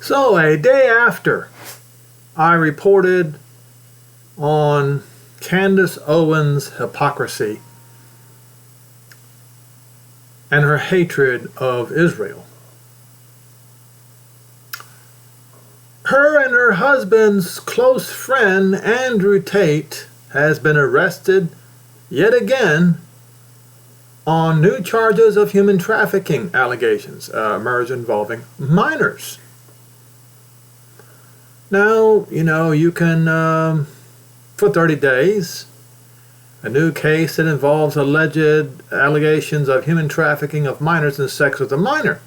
So a day after I reported on Candace Owens' hypocrisy and her hatred of Israel, her and her husband's close friend, Andrew Tate, has been arrested yet again on new charges of human trafficking allegations emerged involving minors. Now, you can, for 30 days, a new case that involves alleged allegations of human trafficking of minors and sex with a minor.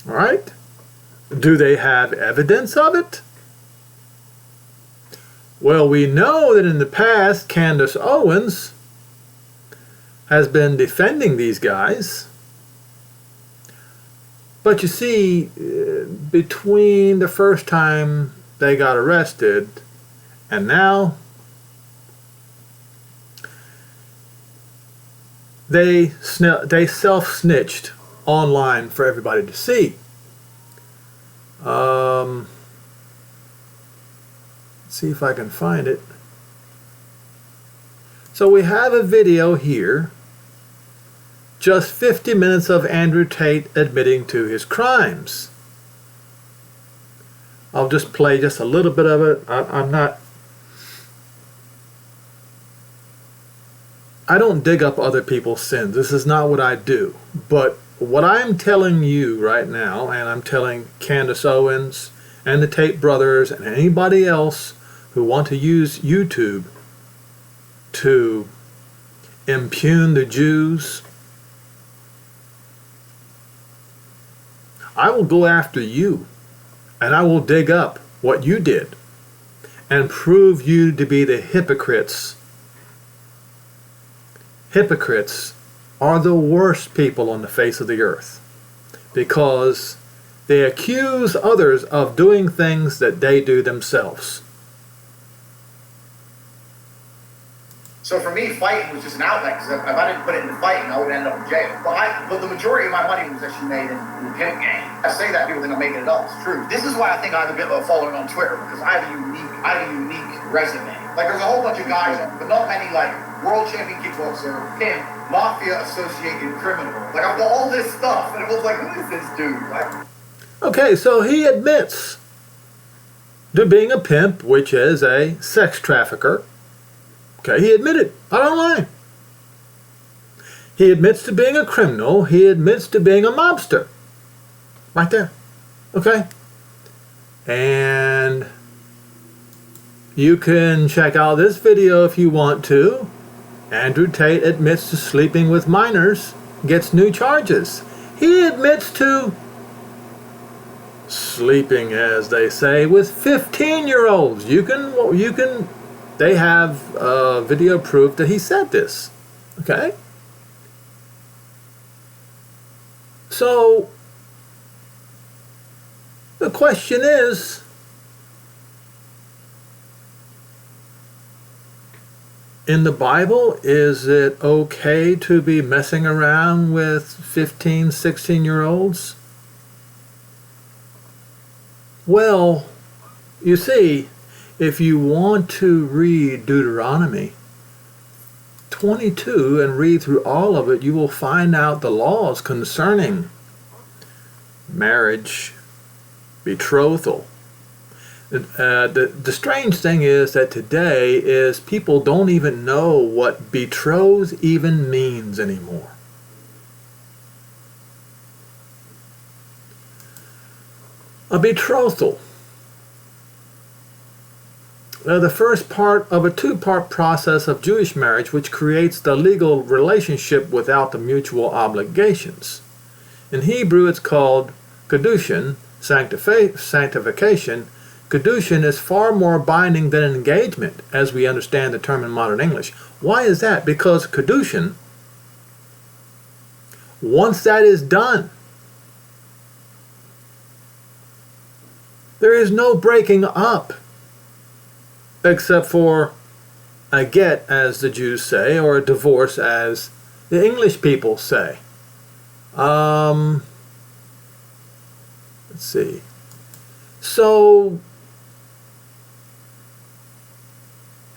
All right? Do they have evidence of it? Well, we know that in the past, Candace Owens has been defending these guys. But you see, between the first time they got arrested and now, they self-snitched online for everybody to see. Let's see if I can find it. So we have a video here, just 50 minutes of Andrew Tate admitting to his crimes. I'll just play just a little bit of it. I don't dig up other people's sins. This is not what I do. But what I'm telling you right now, and I'm telling Candace Owens and the Tate brothers and anybody else who want to use YouTube to impugn the Jews, I will go after you, and I will dig up what you did and prove you to be the hypocrites. Hypocrites are the worst people on the face of the earth because they accuse others of doing things that they do themselves. So for me, fighting was just an outlet, because if I didn't put it into fighting, I would end up in jail. But the majority of my money was actually made in the pimp game. I say that, people think I'm making it up. It's true. This is why I think I have a bit of a following on Twitter, because I have a unique resume. Like, there's a whole bunch of guys, but not many, like, world champion kickboxer, pimp, mafia associated criminal. Like, I've got all this stuff, and it was like, who is this dude? Like, okay, so he admits to being a pimp, which is a sex trafficker. Okay, he admitted, not online. He admits to being a criminal. He admits to being a mobster. Right there. Okay? And you can check out this video if you want to. Andrew Tate admits to sleeping with minors, gets new charges. He admits to sleeping, as they say, with 15-year-olds. They have video proof that he said this. Okay? So, the question is, in the Bible, is it okay to be messing around with 15, 16-year-olds? Well, you see, if you want to read Deuteronomy 22 and read through all of it, you will find out the laws concerning marriage, betrothal. The strange thing is that today is people don't even know what betroth even means anymore. A betrothal. The first part of a two-part process of Jewish marriage, which creates the legal relationship without the mutual obligations. In Hebrew, it's called kedushin, sanctification. Kedushin is far more binding than an engagement, as we understand the term in modern English. Why is that? Because kedushin, once that is done, there is no breaking up, except for a get, as the Jews say, or a divorce, as the English people say. Let's see. So,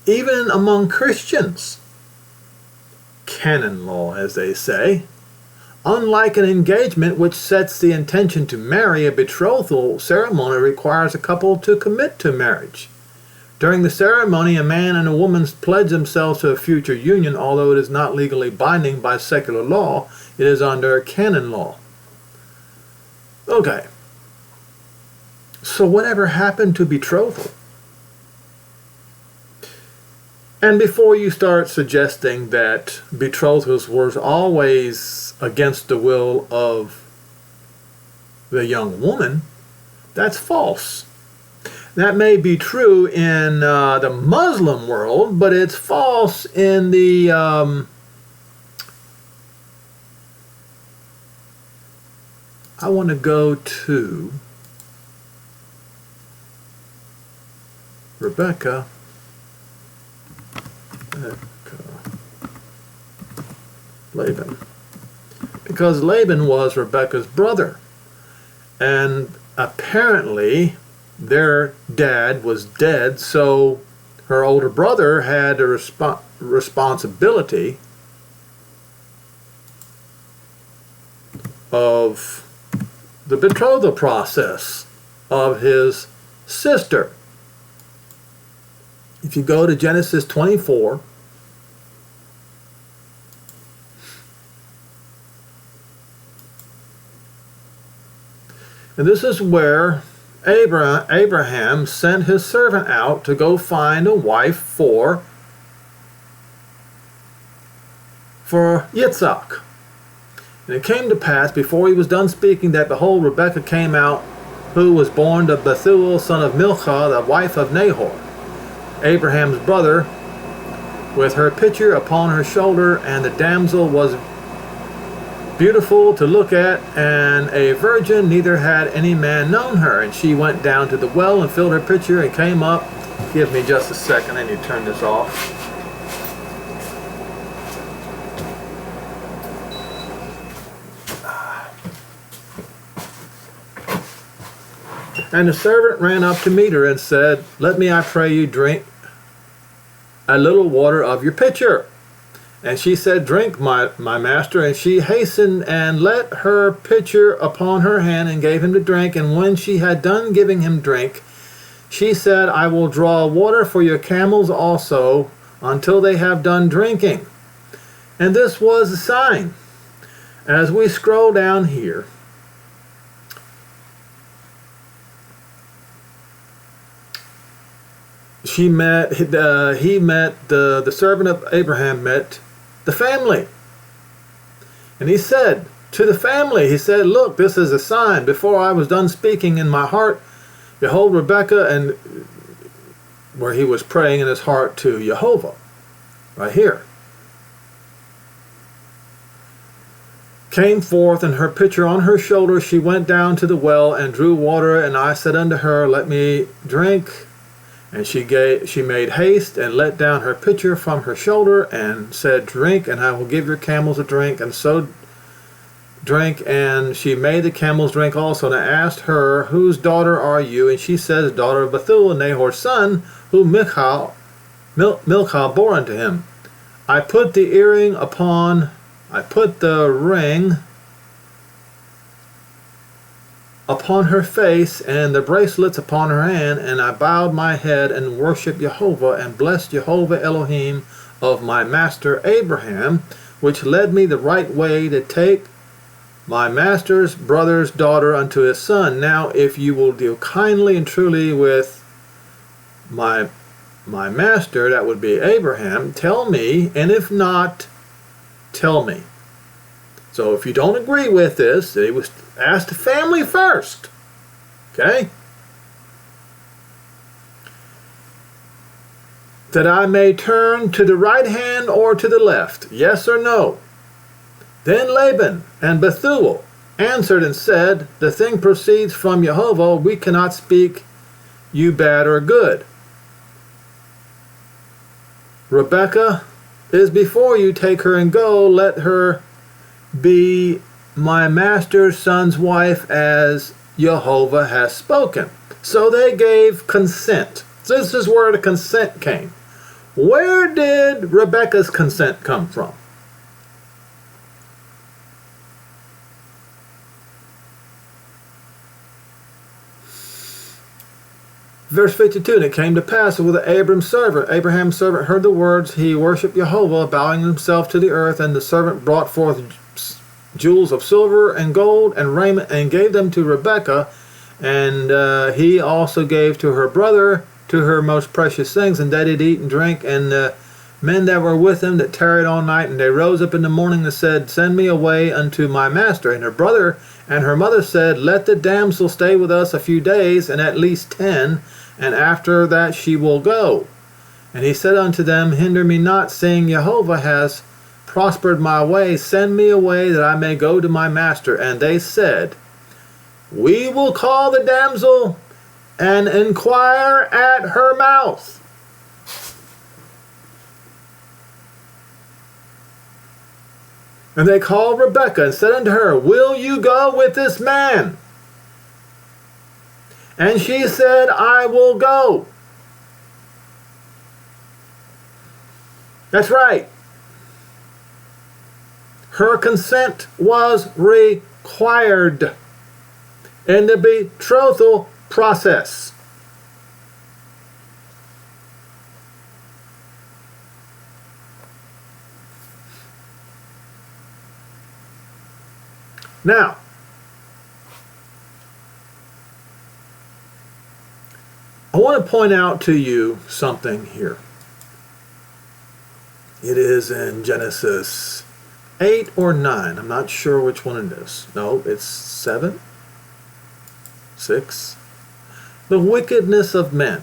even among Christians, canon law, as they say, unlike an engagement which sets the intention to marry, a betrothal ceremony requires a couple to commit to marriage. During the ceremony, a man and a woman pledge themselves to a future union, although it is not legally binding by secular law, it is under canon law. Okay. So whatever happened to betrothal? And before you start suggesting that betrothals were always against the will of the young woman, that's false. That may be true in the Muslim world, but it's false in the I want to go to Rebecca. Laban. Because Laban was Rebecca's brother. And apparently their dad was dead, so her older brother had a responsibility of the betrothal process of his sister. If you go to Genesis 24, and this is where Abraham sent his servant out to go find a wife for Yitzhak. And it came to pass, before he was done speaking, that behold, Rebekah came out, who was born to Bethuel, son of Milcah, the wife of Nahor, Abraham's brother, with her pitcher upon her shoulder, and the damsel was beautiful to look at, and a virgin, neither had any man known her. And she went down to the well and filled her pitcher and came up. Give me just a second, I need to turn this off. And the servant ran up to meet her and said, "Let me, I pray you, drink a little water of your pitcher." And she said, "Drink, my master." And she hastened and let her pitcher upon her hand and gave him to drink. And when she had done giving him drink, she said, "I will draw water for your camels also until they have done drinking." And this was a sign. As we scroll down here, the servant of Abraham met the family. And he said to the family, he said, "Look, this is a sign. Before I was done speaking in my heart, behold, Rebekah," and where he was praying in his heart to Jehovah, right here, "came forth, and her pitcher on her shoulder. She went down to the well and drew water, and I said unto her, Let me drink. And she made haste and let down her pitcher from her shoulder and said, Drink, and I will give your camels a drink. And so drink, and she made the camels drink also. And I asked her, Whose daughter are you? And she says, Daughter of Bethuel, Nahor's son, whom Milcah bore unto him. I put the ring upon her face and the bracelets upon her hand, and I bowed my head and worshipped Jehovah and blessed Jehovah Elohim of my master Abraham, which led me the right way to take my master's brother's daughter unto his son. Now if you will deal kindly and truly with my master," that would be Abraham, "tell me, and if not, tell me." So if you don't agree with this, they was asked the family first. Okay? "That I may turn to the right hand or to the left, yes or no?" Then Laban and Bethuel answered and said, "The thing proceeds from Jehovah. We cannot speak you bad or good. Rebekah is before you. Take her and go. Let her be my master's son's wife as Jehovah has spoken. So they gave consent. This is where the consent came. Where did Rebekah's consent come from? Verse 52, and it came to pass with Abraham's servant heard the words, he worshipped Jehovah, bowing himself to the earth, and the servant brought forth jewels of silver and gold and raiment, and gave them to Rebekah, and he also gave to her brother, to her most precious things, and they did eat and drink, and the men that were with them that tarried all night, and they rose up in the morning and said, send me away unto my master. And her brother and her mother said, let the damsel stay with us a few days, and at least 10, and after that she will go. And he said unto them, hinder me not, seeing Jehovah has prospered my way. Send me away that I may go to my master. And they said, we will call the damsel and inquire at her mouth. And they called Rebekah and said unto her, will you go with this man? And she said, I will go. That's right. Her consent was required in the betrothal process. Now, I want to point out to you something here. It is in Genesis 8 or 9. I'm not sure which one it is. No, it's 7, 6. The wickedness of men.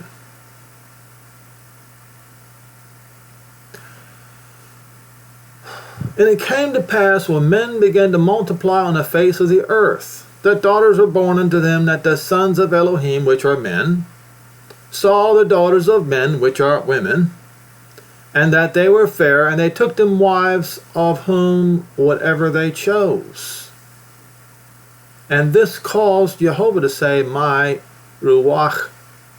And it came to pass when men began to multiply on the face of the earth, that daughters were born unto them, that the sons of Elohim, which are men, saw the daughters of men, which are women, and that they were fair, and they took them wives of whom whatever they chose. And this caused Jehovah to say, my Ruach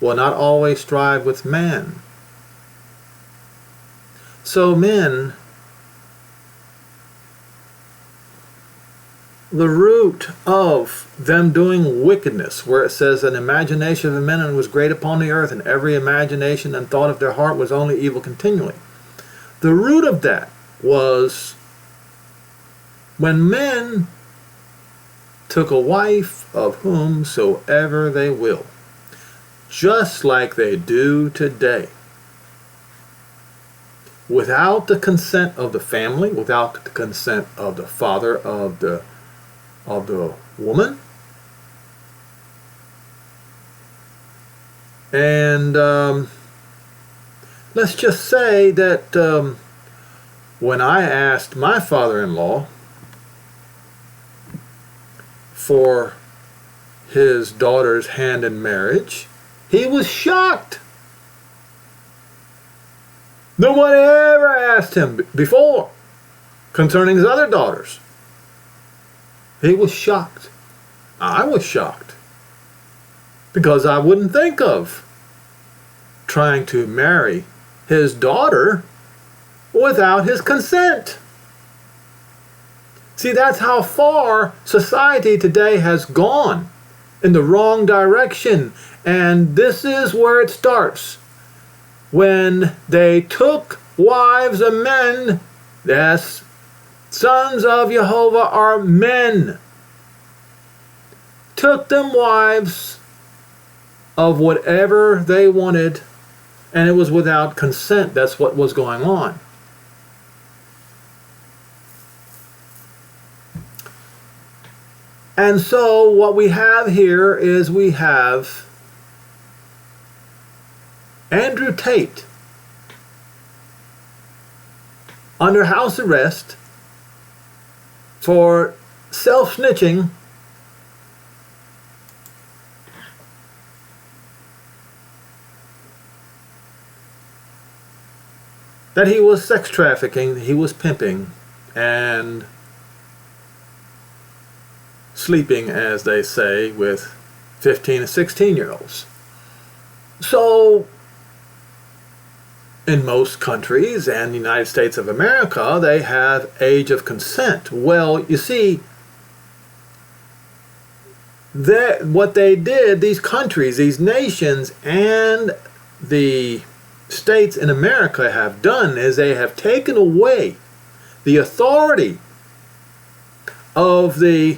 will not always strive with man. So men, the root of them doing wickedness, where it says an imagination of men was great upon the earth, and every imagination and thought of their heart was only evil continually. The root of that was when men took a wife of whomsoever they will, just like they do today, without the consent of the family, without the consent of the father of the woman. And let's just say that when I asked my father-in-law for his daughter's hand in marriage, he was shocked. Nobody ever asked him before concerning his other daughters. He was shocked. I was shocked. Because I wouldn't think of trying to marry his daughter without his consent. See, that's how far society today has gone in the wrong direction. And this is where it starts. When they took wives of men, yes, sons of Jehovah are men, took them wives of whatever they wanted, and it was without consent. That's what was going on. And so what we have here is we have Andrew Tate under house arrest for self-snitching that he was sex trafficking, he was pimping, and sleeping, as they say, with 15 and 16-year-olds. So, in most countries and the United States of America, they have age of consent. Well, you see, what they did, these countries, these nations, and the states in America have done is they have taken away the authority of the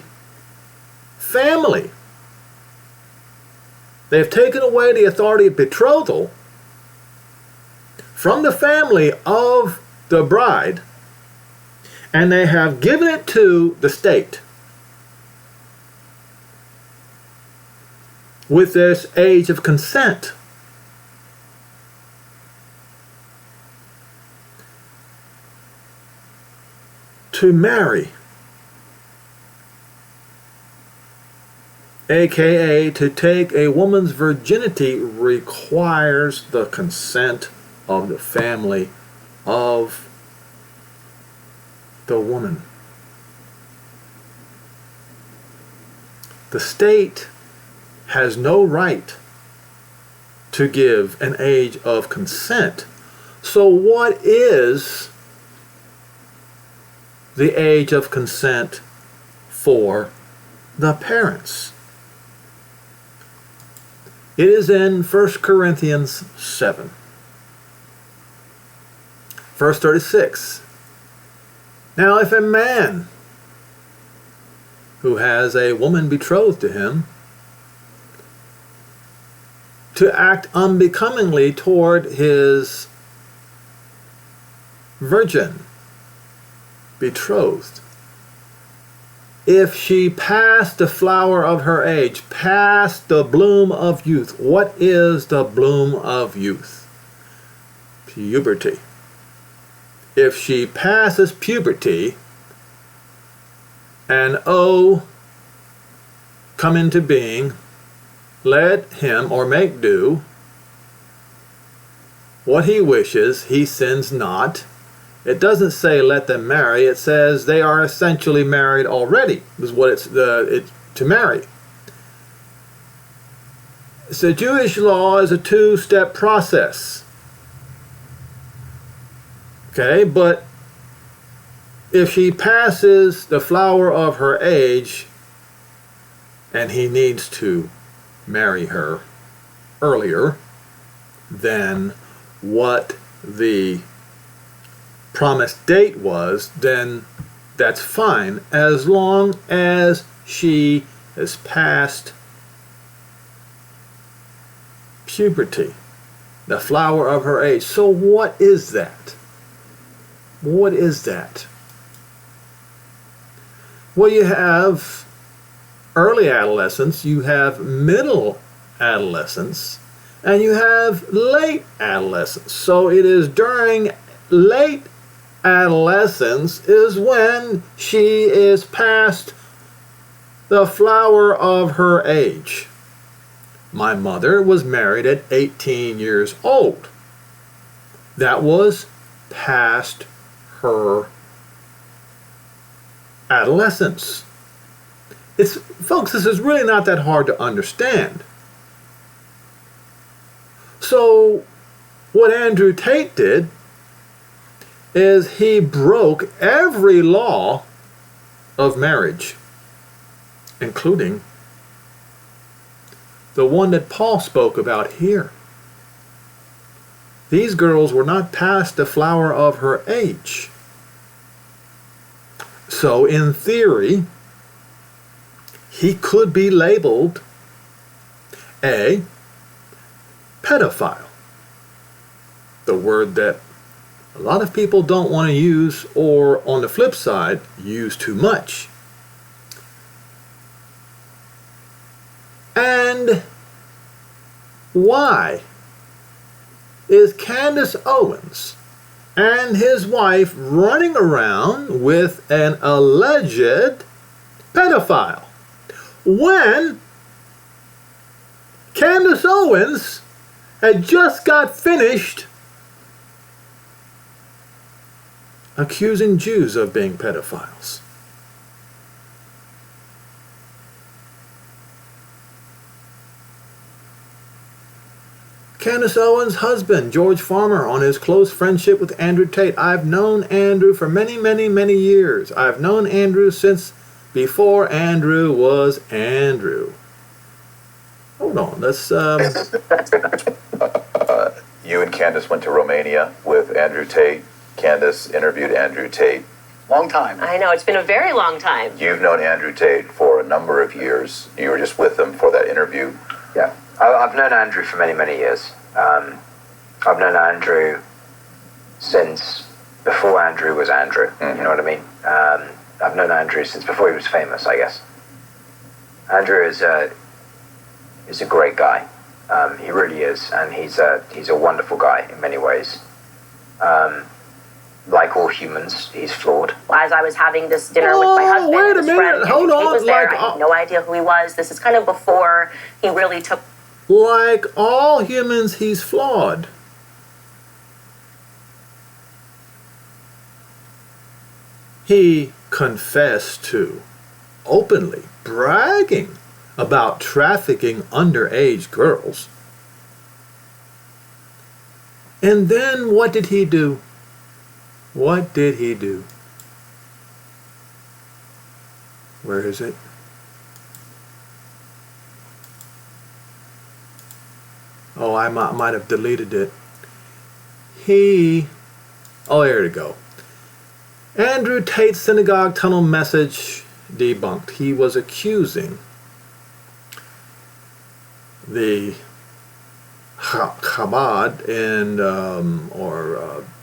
family. They have taken away the authority of betrothal from the family of the bride, and they have given it to the state with this age of consent. To marry, aka to take a woman's virginity, requires the consent of the family of the woman. The state has no right to give an age of consent. So what is the age of consent for the parents? It is in 1 Corinthians 7. Verse 36. Now if a man who has a woman betrothed to him to act unbecomingly toward his virgin betrothed, if she passed the flower of her age, past the bloom of youth. What is the bloom of youth? Puberty. If she passes puberty and come into being, let him or make do what he wishes, he sins not. It doesn't say let them marry. It says they are essentially married already. Is what it's to marry. So Jewish law is a two-step process. Okay, but if she passes the flower of her age and he needs to marry her earlier than what the promised date was, then that's fine, as long as she has passed puberty, the flower of her age. So what is that? What is that? Well, you have early adolescence, you have middle adolescence, and you have late adolescence. So it is during late adolescence is when she is past the flower of her age. My mother was married at 18 years old. That was past her adolescence. Folks, this is really not that hard to understand. So what Andrew Tate did is he broke every law of marriage, including the one that Paul spoke about here. These girls were not past the flower of her age. So in theory, he could be labeled a pedophile. The word that a lot of people don't want to use, or on the flip side, use too much. And why is Candace Owens and his wife running around with an alleged pedophile when Candace Owens had just got finished accusing Jews of being pedophiles? Candace Owens' husband, George Farmer, on his close friendship with Andrew Tate. I've known Andrew for many, many, many years. I've known Andrew since before Andrew was Andrew. Hold on, let's... You and Candace went to Romania with Andrew Tate. Candace interviewed Andrew Tate. Long time. I know, it's been a very long time. You've known Andrew Tate for a number of years. You were just with him for that interview. Yeah, I've known Andrew for many, many years. I've known Andrew since before Andrew was Andrew. You know what I mean? I've known Andrew since before he was famous, I guess. Andrew is a great guy. He really is, and he's a wonderful guy in many ways. Like all humans, he's flawed. As I was having this dinner with my husband and his friend, hold Tate on. was there. I had no idea who he was. This is kind of before he really took... Like all humans, he's flawed. He confessed to openly bragging about trafficking underage girls. And then what did he do? What did he do? Where is it? Oh, I might have deleted it. Oh, there we go. Andrew Tate's synagogue tunnel message debunked. He was accusing the Chabad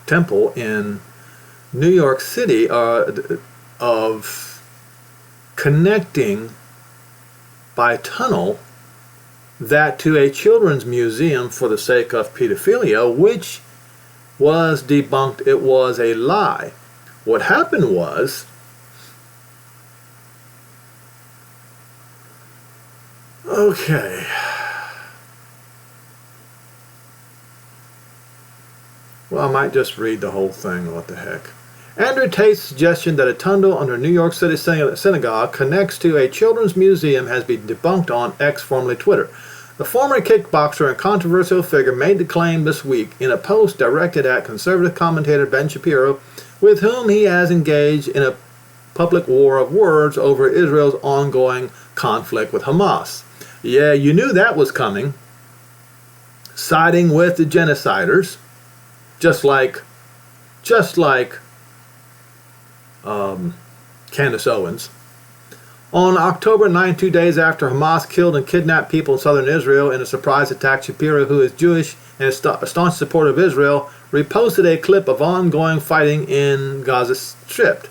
temple in New York City of connecting by tunnel that to a children's museum for the sake of pedophilia, which was debunked. It was a lie. What happened was, okay, well, I might just read the whole thing. What the heck? Andrew Tate's suggestion that a tunnel under New York City synagogue connects to a children's museum has been debunked on X, formerly Twitter. The former kickboxer and controversial figure made the claim this week in a post directed at conservative commentator Ben Shapiro, with whom he has engaged in a public war of words over Israel's ongoing conflict with Hamas. Yeah, you knew that was coming. Siding with the genociders, just like Candace Owens. On October 9, 2 days after Hamas killed and kidnapped people in southern Israel in a surprise attack, Shapiro, who is Jewish and a staunch supporter of Israel, reposted a clip of ongoing fighting in Gaza Strip.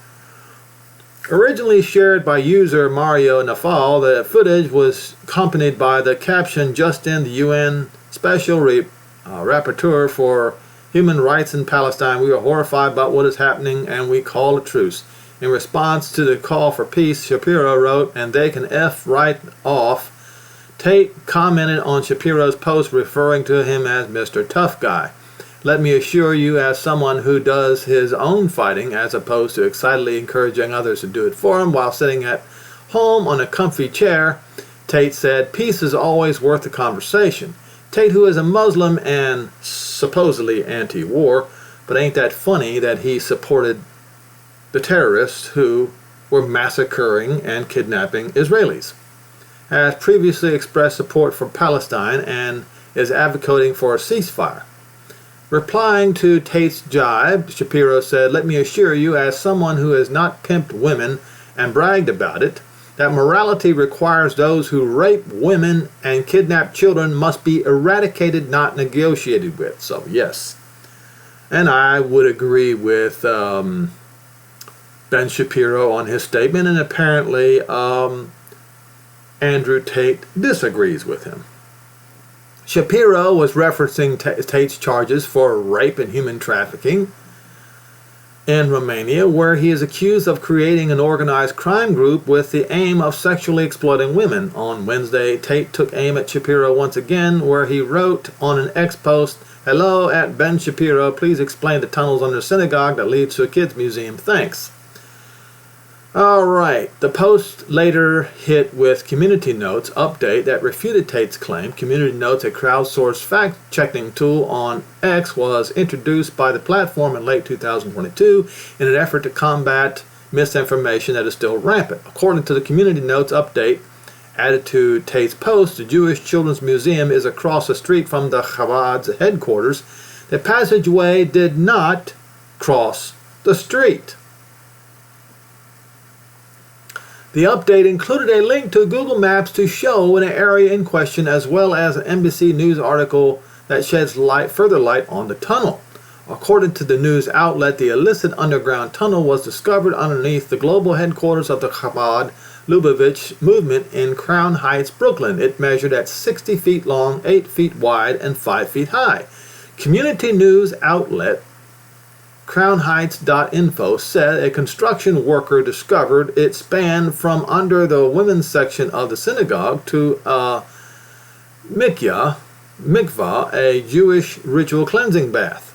Originally shared by user Mario Nafal, the footage was accompanied by the caption, "Justin, the UN Special Rapporteur for Human Rights in Palestine. We are horrified about what is happening and we call a truce." In response to the call for peace, Shapiro wrote, "And they can F right off." Tate commented on Shapiro's post, referring to him as Mr. Tough Guy. "Let me assure you, as someone who does his own fighting as opposed to excitedly encouraging others to do it for him while sitting at home on a comfy chair," Tate said, "peace is always worth the conversation." Tate, who is a Muslim and supposedly anti-war, but ain't that funny that he supported the terrorists who were massacring and kidnapping Israelis, has previously expressed support for Palestine and is advocating for a ceasefire. Replying to Tate's jibe, Shapiro said, "Let me assure you, as someone who has not pimped women and bragged about it, that morality requires those who rape women and kidnap children must be eradicated, not negotiated with." So, yes. And I would agree with Ben Shapiro on his statement, and apparently Andrew Tate disagrees with him. Shapiro was referencing Tate's charges for rape and human trafficking in Romania, where he is accused of creating an organized crime group with the aim of sexually exploiting women. On Wednesday, Tate took aim at Shapiro once again, where he wrote on an X post, "Hello at Ben Shapiro, please explain the tunnels under synagogue that leads to a kids museum, thanks." All right. The Post later hit with Community Notes update that refuted Tate's claim. Community Notes, a crowdsourced fact-checking tool on X, was introduced by the platform in late 2022 in an effort to combat misinformation that is still rampant. According to the Community Notes update added to Tate's post, the Jewish Children's Museum is across the street from the Chabad's headquarters. The passageway did not cross the street. The update included a link to Google Maps to show an area in question, as well as an NBC News article that sheds further light on the tunnel. According to the news outlet, the illicit underground tunnel was discovered underneath the global headquarters of the Chabad Lubavitch movement in Crown Heights, Brooklyn. It measured at 60 feet long, 8 feet wide, and 5 feet high. Community news outlet crownheights.info said a construction worker discovered it spanned from under the women's section of the synagogue to a mikvah, a Jewish ritual cleansing bath.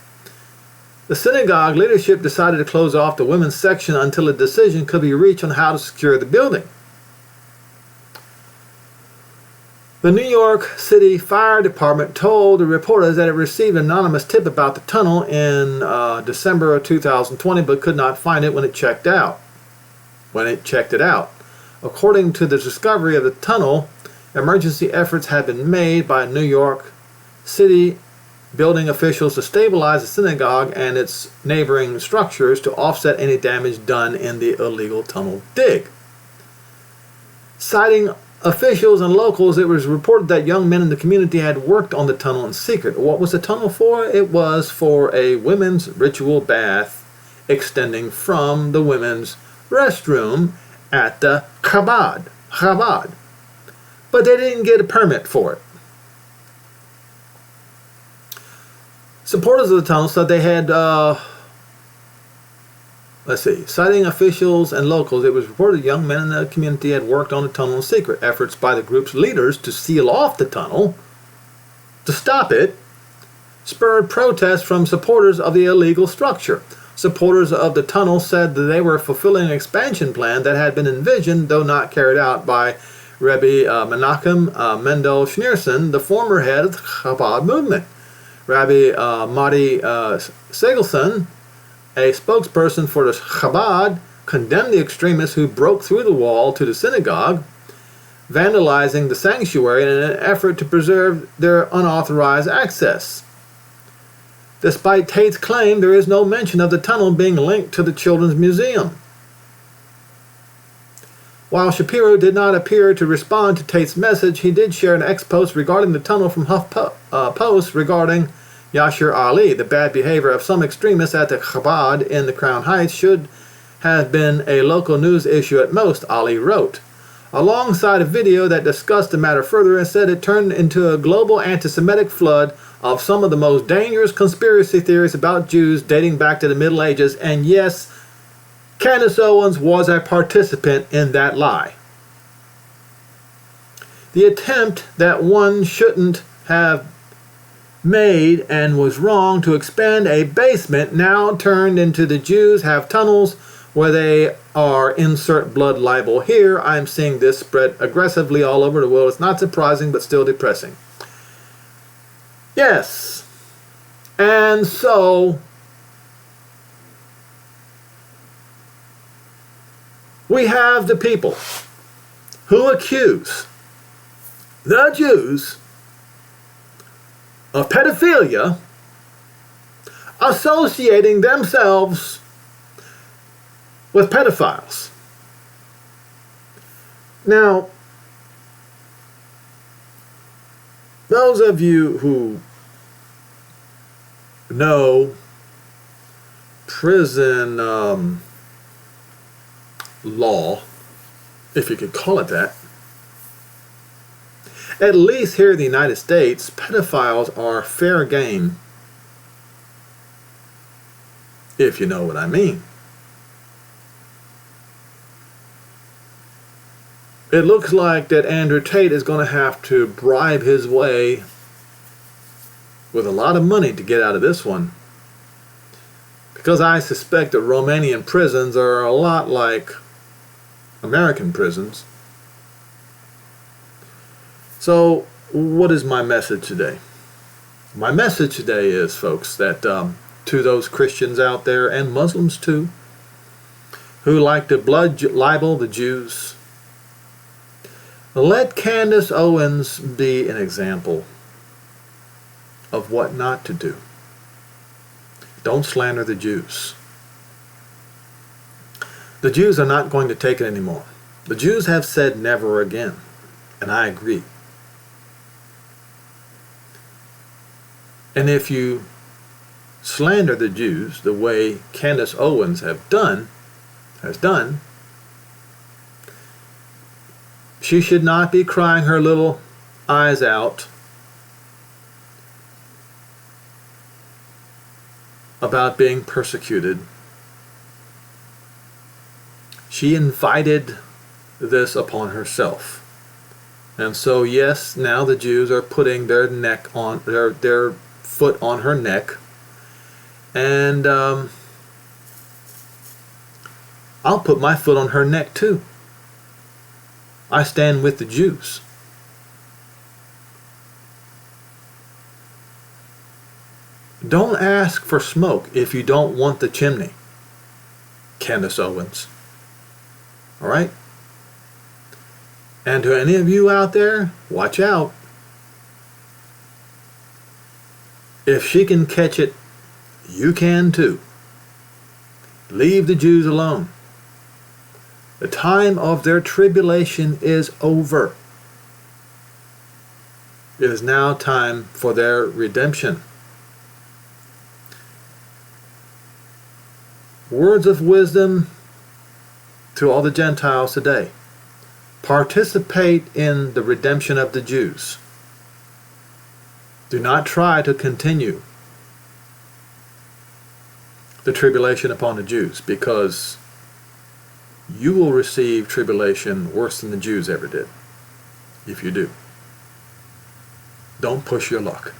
The synagogue leadership decided to close off the women's section until a decision could be reached on how to secure the building. The New York City Fire Department told the reporters that it received an anonymous tip about the tunnel in December of 2020, but could not find it when it checked it out. According to the discovery of the tunnel, emergency efforts had been made by New York City building officials to stabilize the synagogue and its neighboring structures to offset any damage done in the illegal tunnel dig. Citing officials and locals, it was reported that young men in the community had worked on the tunnel in secret. What was the tunnel for? It was for a women's ritual bath extending from the women's restroom at the Chabad. But they didn't get a permit for it. Supporters of the tunnel said they had, citing officials and locals, it was reported young men in the community had worked on the tunnel in secret. Efforts by the group's leaders to seal off the tunnel, to stop it, spurred protests from supporters of the illegal structure. Supporters of the tunnel said that they were fulfilling an expansion plan that had been envisioned, though not carried out, by Rabbi Menachem Mendel Schneerson, the former head of the Chabad movement. Rabbi Mati Segelson, a spokesperson for the Chabad, condemned the extremists who broke through the wall to the synagogue, vandalizing the sanctuary in an effort to preserve their unauthorized access. Despite Tate's claim, there is no mention of the tunnel being linked to the Children's Museum. While Shapiro did not appear to respond to Tate's message, he did share an ex-post regarding the tunnel from HuffPost regarding Yashir Ali. The bad behavior of some extremists at the Chabad in the Crown Heights should have been a local news issue at most, Ali wrote. Alongside a video that discussed the matter further and said it turned into a global anti-Semitic flood of some of the most dangerous conspiracy theories about Jews dating back to the Middle Ages, and yes, Candace Owens was a participant in that lie. The attempt that one shouldn't have made and was wrong to expand a basement now turned into the Jews have tunnels where they are insert blood libel here. I'm seeing this spread aggressively all over the world. It's not surprising, but still depressing. Yes. And so we have the people who accuse the Jews of pedophilia, associating themselves with pedophiles. Now, those of you who know prison law, if you could call it that, at least here in the United States, pedophiles are fair game, if you know what I mean. It looks like that Andrew Tate is going to have to bribe his way with a lot of money to get out of this one, because I suspect that Romanian prisons are a lot like American prisons. So, what is my message today? My message today is, folks, that to those Christians out there, and Muslims too, who like to blood libel the Jews, let Candace Owens be an example of what not to do. Don't slander the Jews. The Jews are not going to take it anymore. The Jews have said never again, and I agree. And if you slander the Jews the way Candace Owens has done, she should not be crying her little eyes out about being persecuted. She invited this upon herself. And so, yes, now the Jews are putting their neck on their foot on her neck, and I'll put my foot on her neck too. I stand with the Jews. Don't ask for smoke if you don't want the chimney, Candace Owens. All right? And to any of you out there, watch out. If she can catch it, you can too. Leave the Jews alone. The time of their tribulation is over. It is now time for their redemption. Words of wisdom to all the Gentiles today. Participate in the redemption of the Jews. Do not try to continue the tribulation upon the Jews, because you will receive tribulation worse than the Jews ever did if you do. Don't push your luck.